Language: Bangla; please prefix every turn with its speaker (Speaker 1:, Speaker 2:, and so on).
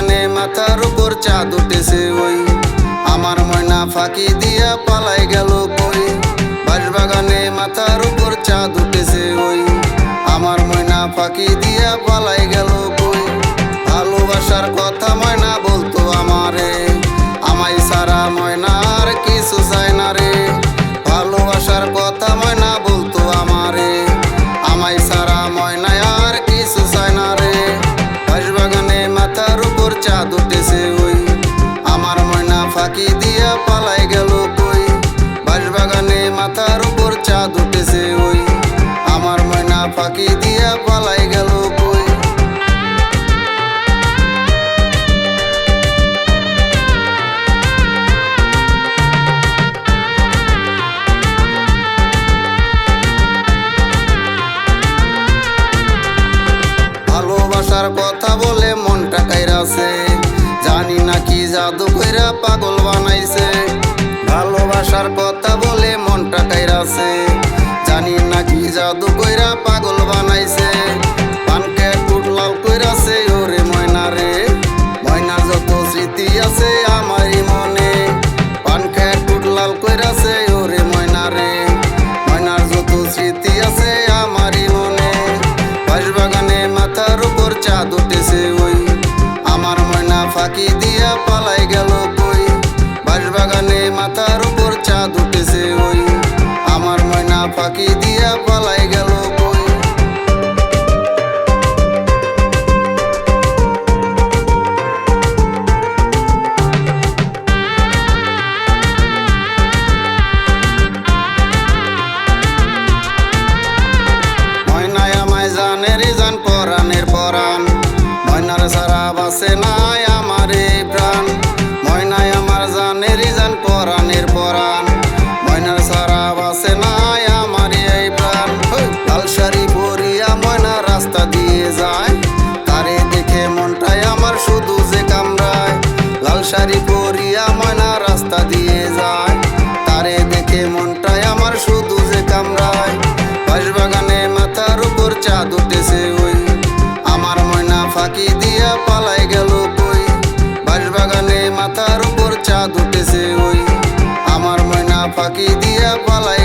Speaker 1: বাগানে মাথার উপর চাঁদ উঠেছে ওই, আমার ময়না ফাঁকি দিয়া পালাই গেল কই। বাগানে মাথার উপর চাঁদ উঠেছে ওই, আমার ময়না ফাঁকি দিয়া পালাই গেল কই। ভালোবাসার কথা ময়না বলতো আমারে, আমায় সারা ময়না আর কিছু চায় না রে। ভালোবাসার কথা ময়না বলতো আমারে, আমায় সারা ময়না আর কিছু চায় না রে। বাগানে মাথার উপর চাঁদ উঠেছে ওই, আমার ময়না ফাঁকি দিয়া পালাই গেল কই। বাগানে মাথার উপর চাঁদ উঠেছে ওই, আমার ময়না ফাঁকি দিয়া পালাই গেল কই। ভালোবাসার কথা বলে মনটা কাইরাছে, জানি না কি জাদু কইরা পাগল বানাইছে। ভালোবাসার কথা বলে মনটা কাইরাছে, জানি না কি জাদু কইরা পাগল বানাইছে। পানকে টুট লাল কইরাছে ওরে ময়না রে, ময়নার যত স্মৃতি আছে আমারই মনে। পানকে টুট লাল কইরাছে ওরে ময়না রে, ময়নার যত স্মৃতি আছে আমারই মনে। বাগানে মাথার উপর চাঁদ উঠেছে ওই, আমার ময়না ফাঁকি দিয়া পালাই গেল কই। বাগানে মাথার উপর চাঁদ উঠেছে ওই, আমার ময়না ফাঁকি দিয়া পালাই গেল কই। ময়নায় আমায় জানের জান পরাণের পরাণ, ময়নার সারা বাসে নাই আমার এই প্রাণ। ময়নায় আমার জানের জান পরাণের পরাণ, ময়নার সারা বাসে নাই আমার এই প্রাণ। লাল শাড়ি পরিয়া ময়না রাস্তা দিয়ে যায়, তারে দেখে মনটাই আমার শুধু যে কামড়ায়। লাল শাড়ি পরিয়া ময়না রাস্তা দিয়ে যায়, তারে দেখে মনটাই আমার শুধু যে কামড়ায়। বাগানে মাথার উপর চাঁদ উঠেছে ওই, আমার ময়না ফাঁকি দিয়া পালাই গেল কই। বাগানে মাথার উপর চাঁদ উঠেছে ওই, আমার ময়না ফাঁকি দিয়া পালাই